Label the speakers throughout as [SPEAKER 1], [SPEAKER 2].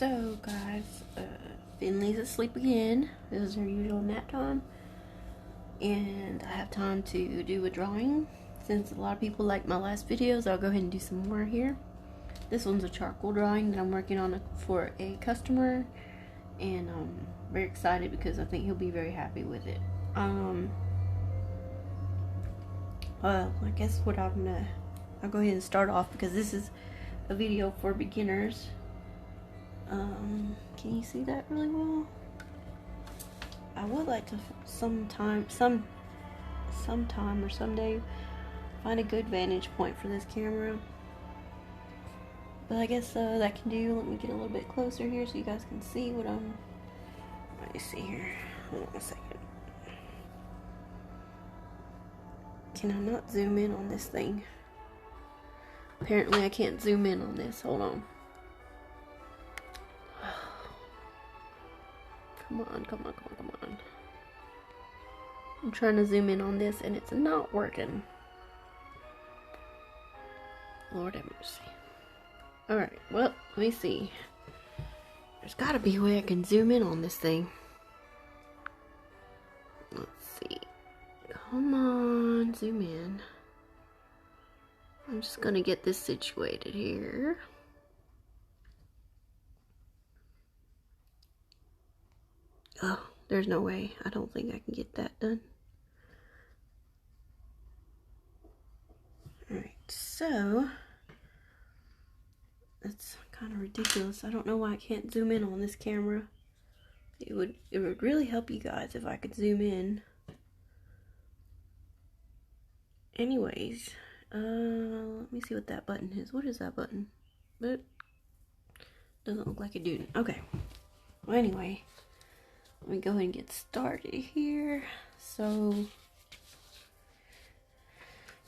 [SPEAKER 1] So guys, Finley's asleep again. This is her usual nap time. And I have time to do a drawing. Since a lot of people like my last videos, I'll go ahead and do some more here. This one's a charcoal drawing that I'm working on for a customer. And I'm very excited because I think he'll be very happy with it. Well, I guess what I'll go ahead and start off because this is a video for beginners. Can you see that really well? I would like to sometime or someday find a good vantage point for this camera. But I guess that can do. Let me get a little bit closer here so you guys can see what I'm. Let me see here. Hold on a second. Can I not zoom in on this thing? Apparently I can't zoom in on this. Hold on. Come on. I'm trying to zoom in on this and it's not working. Lord have mercy. Alright, well, let me see. There's gotta be a way I can zoom in on this thing. Let's see. Come on, zoom in. I'm just gonna get this situated here. Oh, there's no way. I don't think I can get that done. Alright, so that's kind of ridiculous. I don't know why I can't zoom in on this camera. It would really help you guys if I could zoom in. Anyways, let me see what that button is. What is that button? But doesn't look like a dude. Okay. Well, anyway, let me go ahead and get started here. So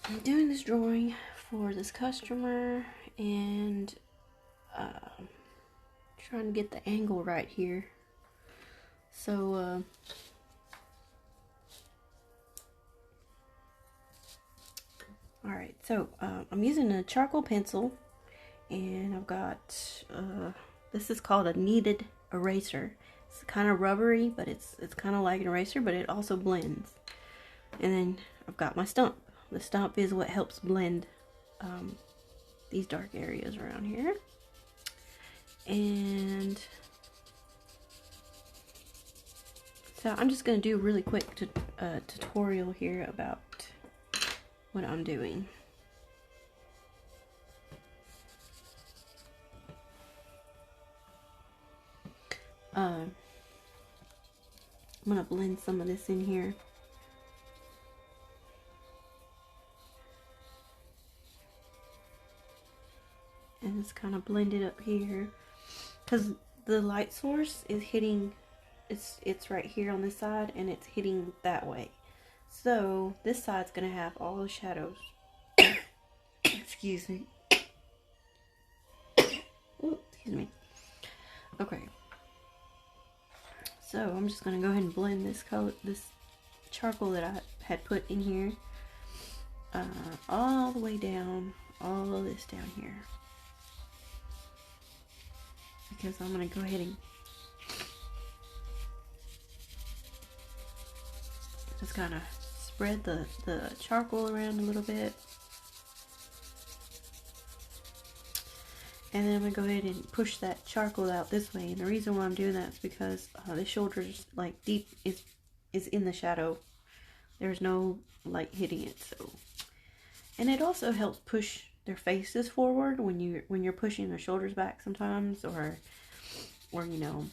[SPEAKER 1] I'm doing this drawing for this customer and trying to get the angle right here. So alright, so I'm using a charcoal pencil and I've got this is called a kneaded eraser. It's kind of rubbery, but it's kind of like an eraser, but it also blends. And then I've got my stump. The stump is what helps blend these dark areas around here. And so I'm just going to do a really quick tutorial here about what I'm doing. I'm going to blend some of this in here. And it's kind of blended up here because the light source is hitting, it's right here on this side and it's hitting that way. So this side's going to have all the shadows. Excuse me. Ooh, excuse me. Okay. So I'm just going to go ahead and blend this color, this charcoal that I had put in here, all the way down, all of this down here. Because I'm going to go ahead and just kind of spread the charcoal around a little bit. And then I'm going to go ahead and push that charcoal out this way. And the reason why I'm doing that is because the shoulders, like deep, is in the shadow. There's no light hitting it. So, and it also helps push their faces forward when you're pushing their shoulders back sometimes, or you know,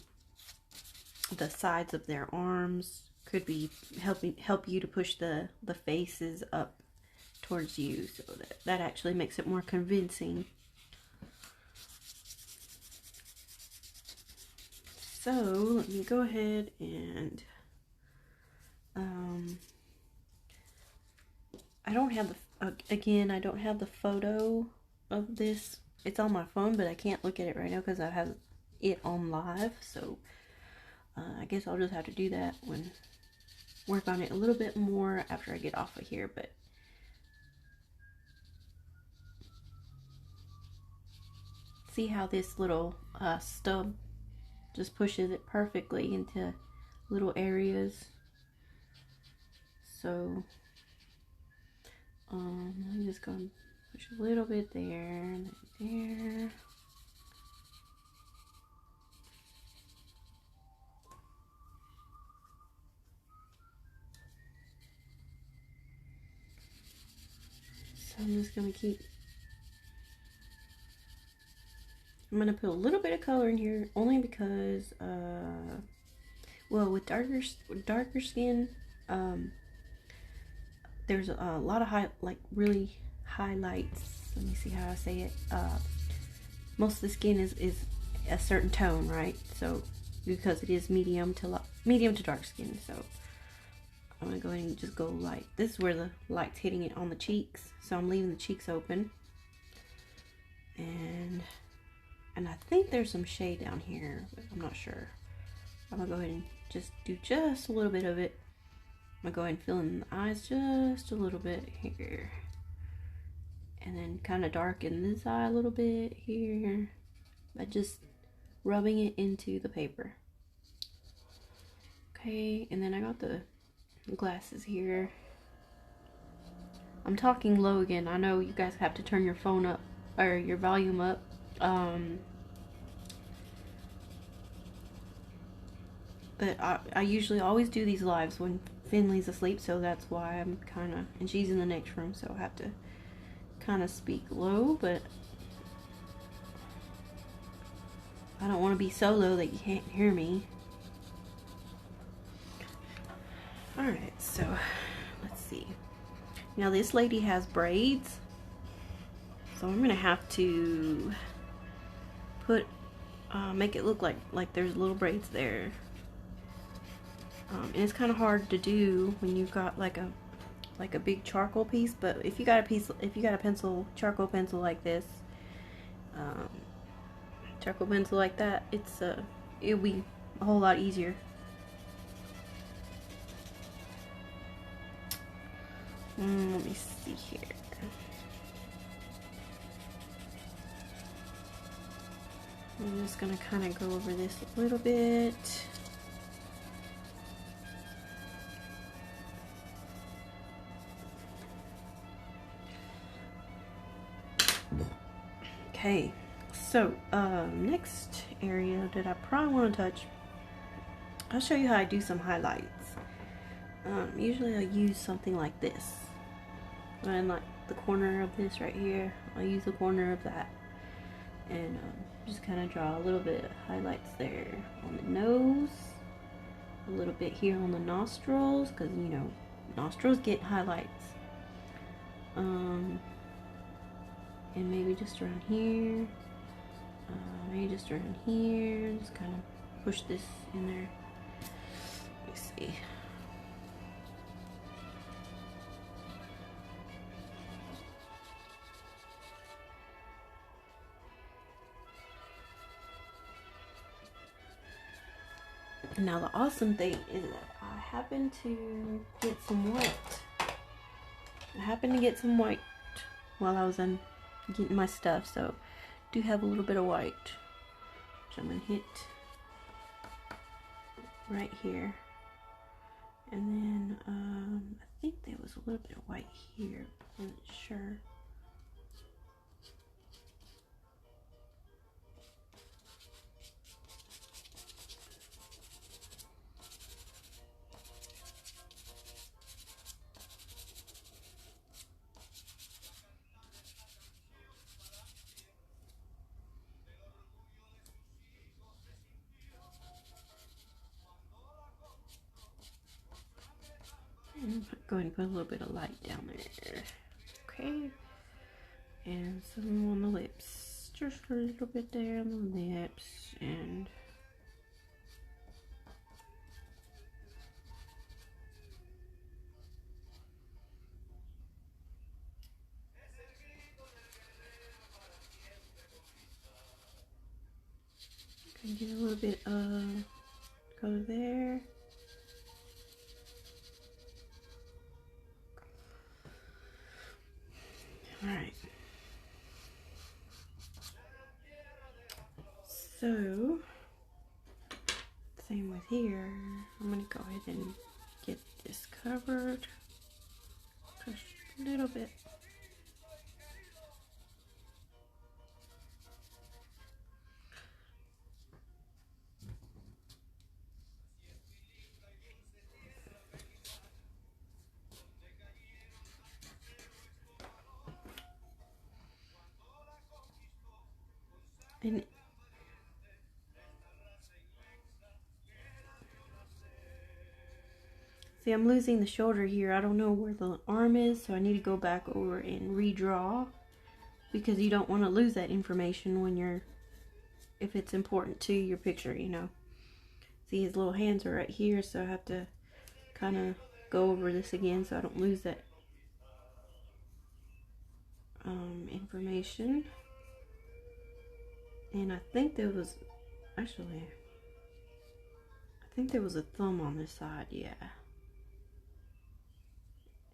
[SPEAKER 1] the sides of their arms could be help you to push the faces up towards you, so that actually makes it more convincing. So let me go ahead and I don't have I don't have the photo of this. It's on my phone, but I can't look at it right now because I have it on live. So I guess I'll just have to do that when work on it a little bit more after I get off of here. But see how this little stub just pushes it perfectly into little areas. So I'm just gonna push a little bit there and there. So I'm just gonna keep. I'm gonna put a little bit of color in here only because, well, with darker skin, there's a lot of really highlights. Let me see how I say it. Most of the skin is a certain tone, right? So because it is medium to dark skin, so I'm gonna go ahead and just go light. This is where the light's hitting it on the cheeks, so I'm leaving the cheeks open, and I think there's some shade down here, but I'm not sure. I'm gonna go ahead and just do just a little bit of it. I'm gonna go ahead and fill in the eyes just a little bit here, and then kind of darken this eye a little bit here by just rubbing it into the paper. Okay, and then I got the glasses here. I'm talking low again. I know you guys have to turn your phone up or your volume up. But I usually always do these lives when Finley's asleep, so that's why I'm kind of, and she's in the next room, so I have to kind of speak low, but I don't want to be so low that you can't hear me. Alright, so let's see. Now this lady has braids, so I'm gonna have to put make it look like there's little braids there. And it's kind of hard to do when you've got like a big charcoal piece, but if you got a charcoal pencil like this, charcoal pencil like that, it'll be a whole lot easier. Let me see here. I'm just gonna kind of go over this a little bit. Okay, so next area that I probably want to touch, I'll show you how I do some highlights. Usually I'll use something like this, and like the corner of this right here, I'll use the corner of that, and just kind of draw a little bit of highlights there on the nose, a little bit here on the nostrils, because you know nostrils get highlights. And maybe just around here, maybe just around here, just kind of push this in there. Let me see. Now the awesome thing is that I happen to get some white. I happened to get some white while I was getting my stuff, so I do have a little bit of white, which I'm gonna hit right here, and then I think there was a little bit of white here, I wasn't sure. Go ahead and put a little bit of light down there. Okay. And some on the lips. Just a little bit there on the lips. And can get a little bit of color there. Alright. So Same with here. I'm gonna go ahead and get this covered just a little bit. And see, I'm losing the shoulder here. I don't know where the arm is, so I need to go back over and redraw, because you don't want to lose that information when you're, if it's important to your picture, you know. See, his little hands are right here, so I have to kind of go over this again so I don't lose that information. And I think there was, actually, I think there was a thumb on this side, yeah.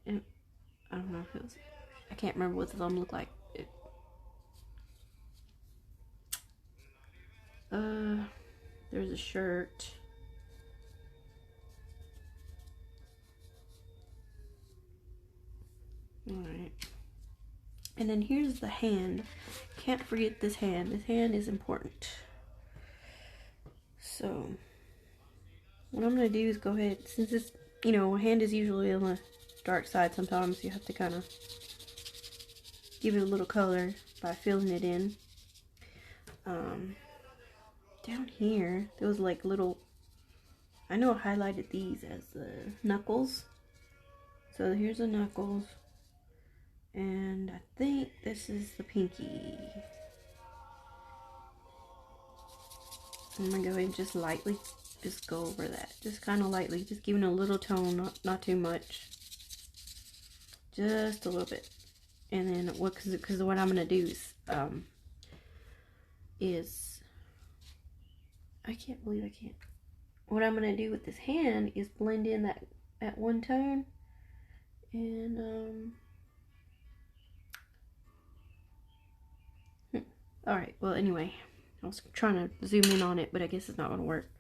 [SPEAKER 1] And I don't know if it was, I can't remember what the thumb looked like. There's a shirt. Alright. And then here's the hand. Can't forget this hand. This hand is important. So, what I'm going to do is go ahead, since this, you know, a hand is usually on the dark side, sometimes you have to kind of give it a little color by filling it in. Down here, there was like little, I know I highlighted these as the knuckles. So here's the knuckles. And I think this is the pinky. I'm gonna go ahead and just lightly just go over that. Just kind of lightly, just giving a little tone, not too much. Just a little bit. And then what, because what I'm gonna do is I can't believe I can't. What I'm gonna do with this hand is blend in that one tone, and all right. Well, anyway, I was trying to zoom in on it, but I guess it's not gonna work.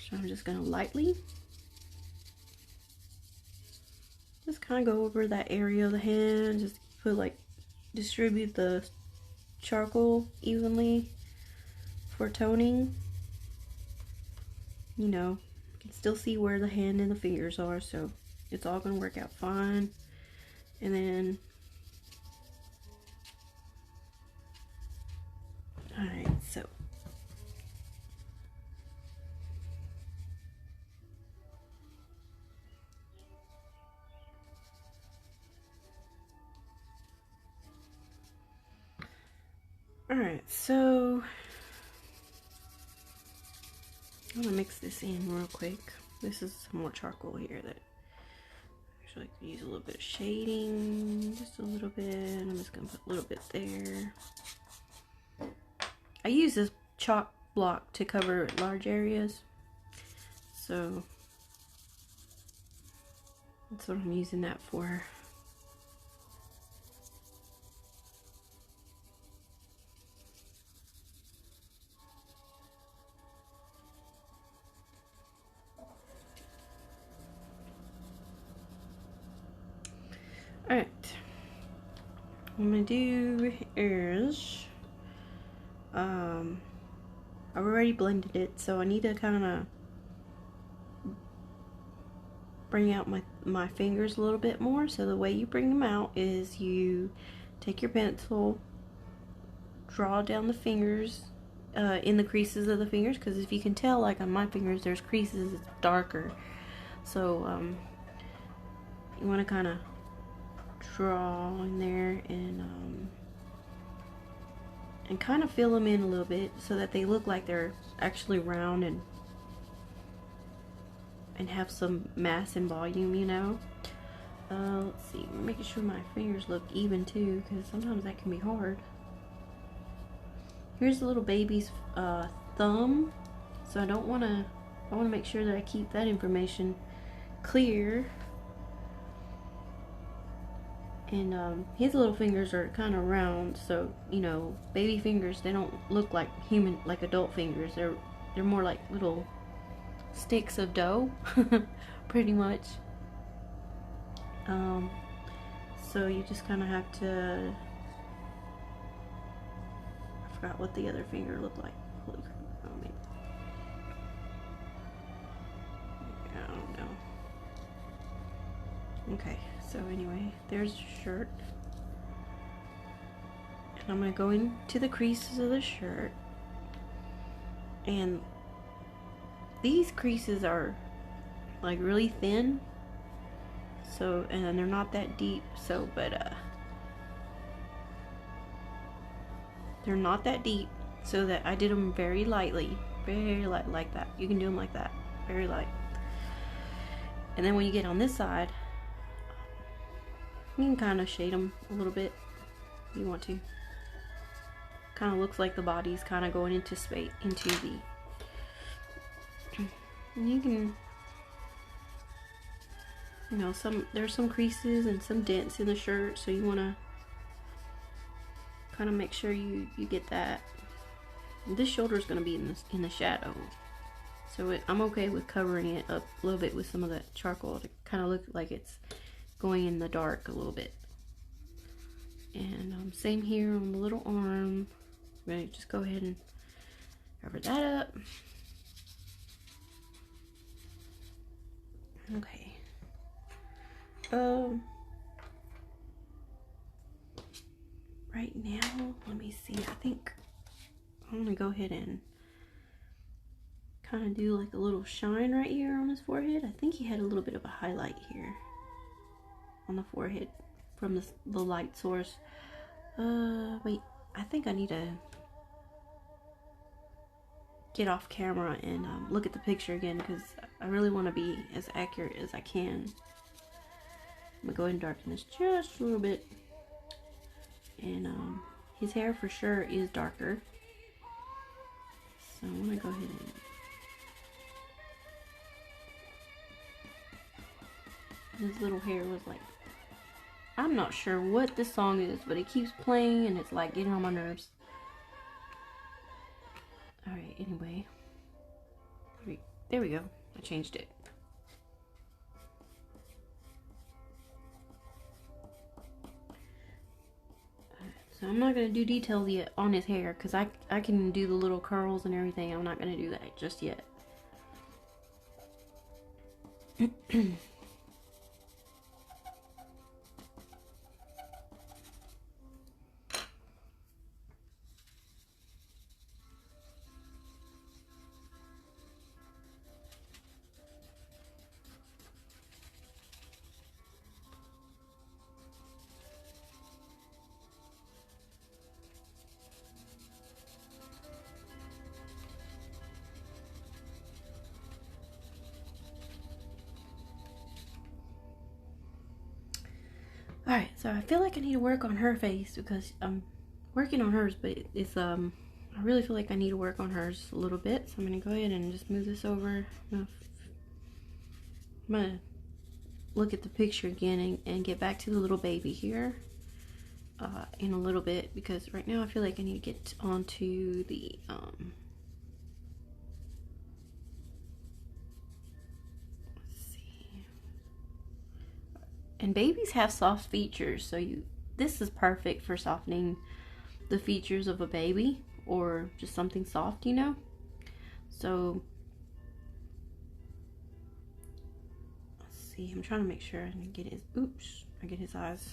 [SPEAKER 1] So I'm just gonna lightly just kind of go over that area of the hand. Just put like distribute the charcoal evenly for toning. You know, you can still see where the hand and the fingers are, so it's all gonna work out fine. And then, all right, so all right, so I'm gonna mix this in real quick. This is some more charcoal here that actually could use a little bit of shading, just a little bit. I'm just gonna put a little bit there. I use this chalk block to cover large areas, so that's what I'm using that for. Alright, what I'm gonna do is, I've already blended it, so I need to kind of bring out my fingers a little bit more. So the way you bring them out is you take your pencil, draw down the fingers in the creases of the fingers, because if you can tell, like on my fingers, there's creases, it's darker. So you want to kind of draw in there and kind of fill them in a little bit so that they look like they're actually round and have some mass and volume, you know. Let's see, making sure my fingers look even too, because sometimes that can be hard. Here's the little baby's thumb, so I want to make sure that I keep that information clear. And his little fingers are kind of round, so you know, baby fingers, they don't look like human, like adult fingers. They're they're more like little sticks of dough, pretty much. So you just kind of have to, I forgot what the other finger looked like. Holy crap. Oh, maybe. I don't know. Okay, so anyway, there's the shirt. And I'm going to go into the creases of the shirt. And these creases are like really thin. So, and they're not that deep, so, but, they're not that deep, so that I did them very lightly, very light, like that. You can do them like that, very light. And then when you get on this side, you can kind of shade them a little bit, if you want to. Kind of looks like the body's kind of going into space, into the, and you can, you know, there's some creases and some dents in the shirt, so you want to kind of make sure you get that. And this shoulder is going to be in the shadow, so I'm okay with covering it up a little bit with some of that charcoal to kind of look like it's going in the dark a little bit. And same here on the little arm. Ready? Just go ahead and cover that up. Okay. Right now, let me see. I think I'm gonna go ahead and kind of do like a little shine right here on his forehead. I think he had a little bit of a highlight here on the forehead from the light source. Wait, I think I need to get off camera and look at the picture again, because I really want to be as accurate as I can. I'm gonna go ahead and darken this just a little bit. And his hair for sure is darker, so I'm gonna go ahead and his little hair was like, I'm not sure what this song is, but it keeps playing and it's like getting on my nerves. Alright, anyway, there we go. I changed it. So I'm not going to do details yet on his hair, because I can do the little curls and everything. I'm not going to do that just yet. Alright, so I feel like I need to work on her face, because I'm working on hers, but it's, I really feel like I need to work on hers a little bit. So I'm going to go ahead and just move this over. I'm going to look at the picture again and get back to the little baby here in a little bit, because right now I feel like I need to get onto the, and babies have soft features, so this is perfect for softening the features of a baby, or just something soft, you know. So let's see, I'm trying to make sure I can get his, I get his eyes.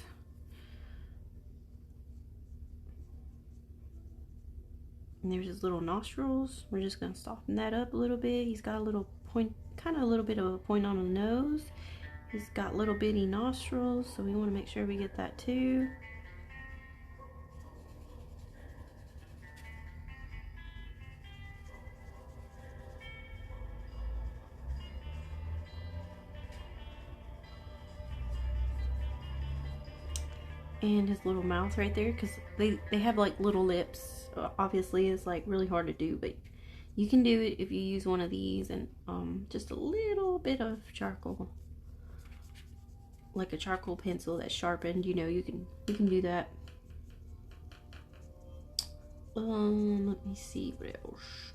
[SPEAKER 1] And there's his little nostrils. We're just gonna soften that up a little bit. He's got a little point, kind of a little bit of a point on the nose. He's got little bitty nostrils, so we want to make sure we get that too. And his little mouth right there, because they have like little lips. Obviously it's like really hard to do, but you can do it if you use one of these and just a little bit of charcoal, like a charcoal pencil that's sharpened, you know. You can do that. Let me see what else.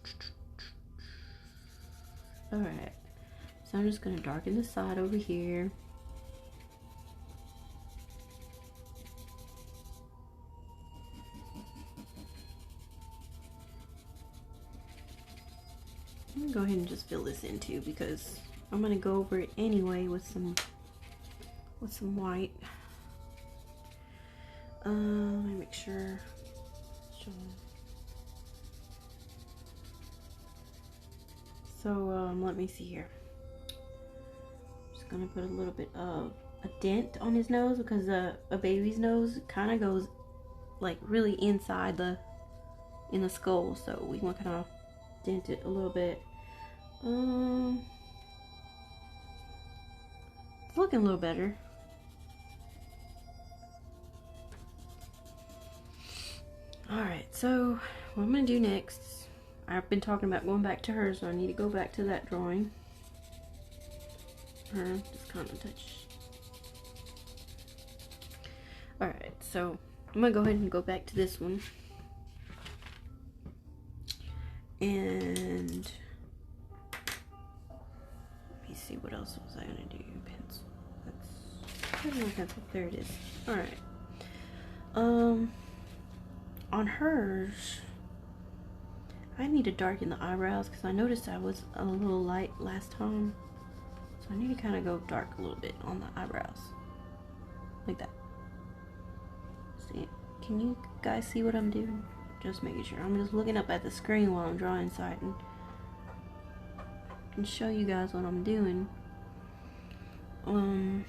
[SPEAKER 1] Alright, so I'm just going to darken the side over here. I'm going to go ahead and just fill this in too, because I'm going to go over it anyway with some white. Let me make sure. So let me see here. Just gonna put a little bit of a dent on his nose, because a baby's nose kind of goes like really inside in the skull, so we want to kind of dent it a little bit. It's looking a little better. Alright, so what I'm going to do next, I've been talking about going back to her, so I need to go back to that drawing. Just kind of touch. Alright, so I'm going to go ahead and go back to this one. And let me see, what else was I going to do? Pencil. Where's my pencil? There it is. Alright. On hers, I need to darken the eyebrows, because I noticed I was a little light last time. So I need to kind of go dark a little bit on the eyebrows. Like that. See, can you guys see what I'm doing? Just making sure. I'm just looking up at the screen while I'm drawing, so I can show you guys what I'm doing. Now I'm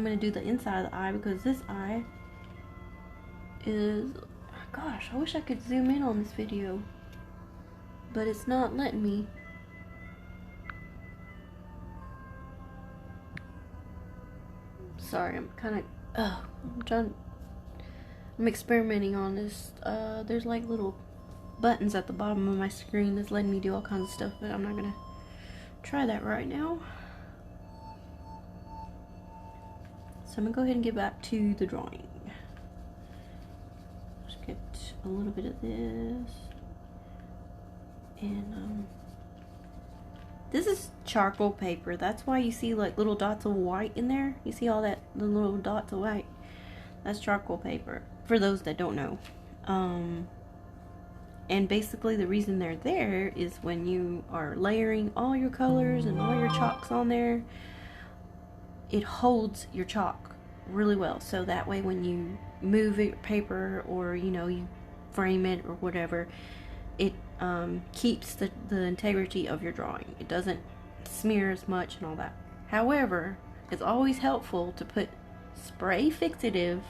[SPEAKER 1] going to do the inside of the eye, because this eye is, gosh, I wish I could zoom in on this video, but it's not letting me. Sorry, I'm kind of I'm experimenting on this. There's like little buttons at the bottom of my screen that's letting me do all kinds of stuff, but I'm not gonna try that right now. So I'm gonna go ahead and get back to the drawing. Just get a little bit of this, and this is charcoal paper. That's why you see like little dots of white in there. You see all that, the little dots of white? That's charcoal paper, for those that don't know. And basically the reason they're there is when you are layering all your colors and all your chalks on there, it holds your chalk really well. So that way when you move your paper, or you know, you frame it or whatever, it keeps the integrity of your drawing. It doesn't smear as much and all that. However, it's always helpful to put spray fixative,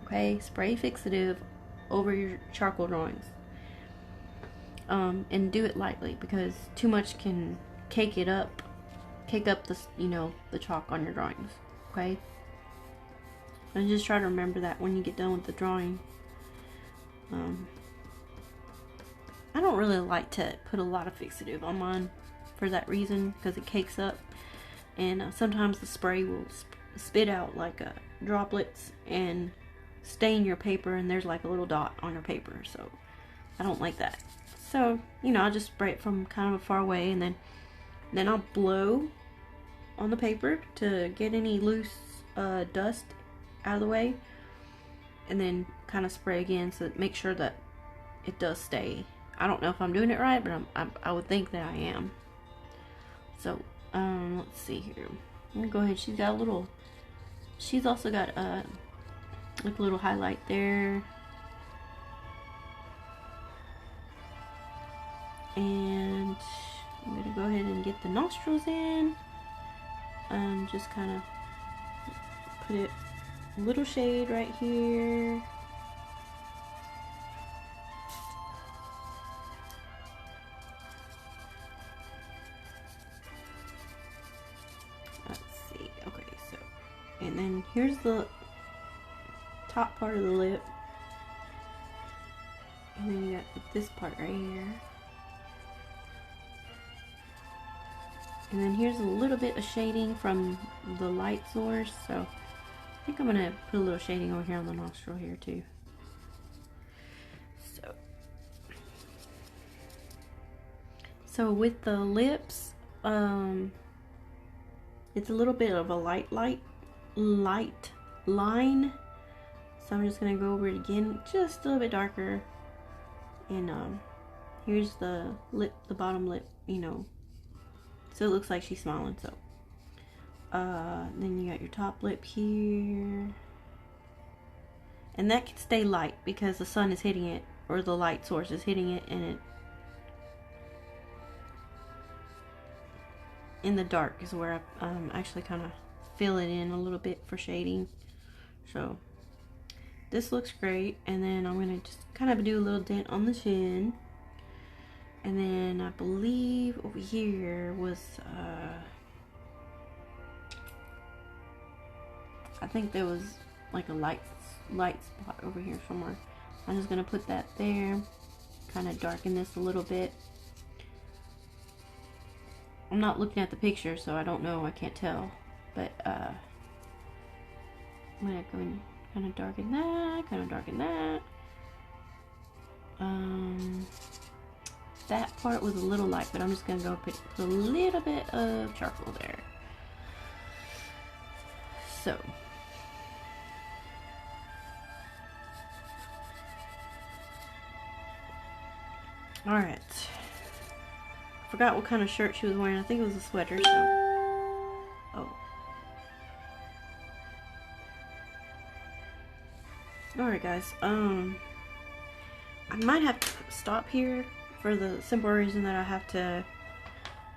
[SPEAKER 1] okay, spray fixative over your charcoal drawings, and do it lightly, because too much can cake up the, you know, the chalk on your drawings. Okay, and just try to remember that when you get done with the drawing. I don't really like to put a lot of fixative on mine for that reason, because it cakes up, and sometimes the spray will spit out like droplets and stain your paper, and there's like a little dot on your paper, so I don't like that. So, you know, I'll just spray it from kind of far away, and then I'll blow on the paper to get any loose dust out of the way, and then kind of spray again, so make sure that it does stay. I don't know if I'm doing it right, but I would think that I am. So, let's see here. I'm gonna go ahead. She's also got like a little highlight there. And I'm gonna go ahead and get the nostrils in. Just kind of put it a little shade right here. Let's see. Okay, so, and then here's the top part of the lip, and then you got this part right here, and then here's a little bit of shading from the light source, so I think I'm gonna put a little shading over here on the nostril here too. So with the lips, it's a little bit of a light line. So I'm just gonna go over it again, just a little bit darker. And here's the lip, the bottom lip, you know. So it looks like she's smiling. So then you got your top lip here. And that can stay light because the sun is hitting it, or the light source is hitting it, and it in the dark is where I actually kind of fill it in a little bit for shading. So this looks great. And then I'm going to just kind of do a little dent on the chin. And then I believe over here was, I think there was like a light spot over here somewhere. I'm just going to put that there, kind of darken this a little bit. I'm not looking at the picture, so I don't know, I can't tell. But I'm going to go and kind of darken that, that part was a little light, but I'm just going to go put a little bit of charcoal there. So alright. Forgot what kind of shirt she was wearing. I think it was a sweater, so. Oh. Alright guys, I might have to stop here for the simple reason that I have to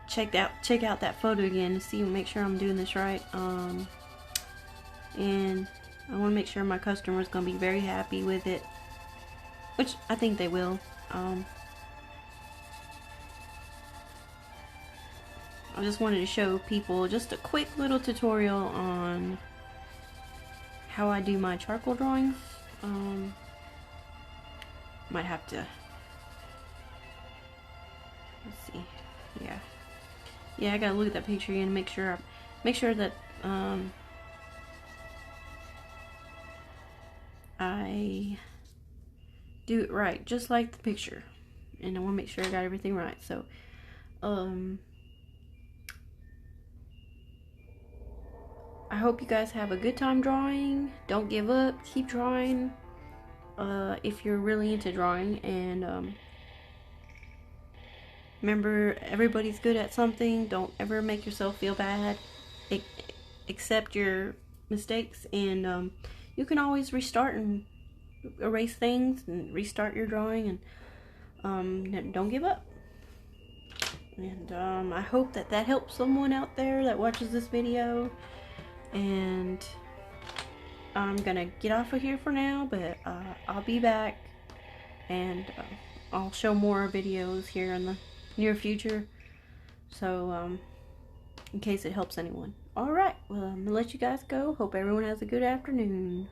[SPEAKER 1] check out that photo again to see and make sure I'm doing this right. And I want to make sure my customer is going to be very happy with it, which I think they will. I just wanted to show people just a quick little tutorial on how I do my charcoal drawings. Might have to, let's see, yeah, I gotta look at that picture again and make sure that I do it right, just like the picture, and I want to make sure I got everything right. So I hope you guys have a good time drawing. Don't give up, keep drawing if you're really into drawing, and remember, everybody's good at something. Don't ever make yourself feel bad. Accept your mistakes, and you can always restart and erase things and restart your drawing, and don't give up. And I hope that helps someone out there that watches this video. And I'm gonna get off of here for now, but I'll be back, and I'll show more videos here in the near future, so in case it helps anyone. Alright, well, I'm gonna let you guys go. Hope everyone has a good afternoon.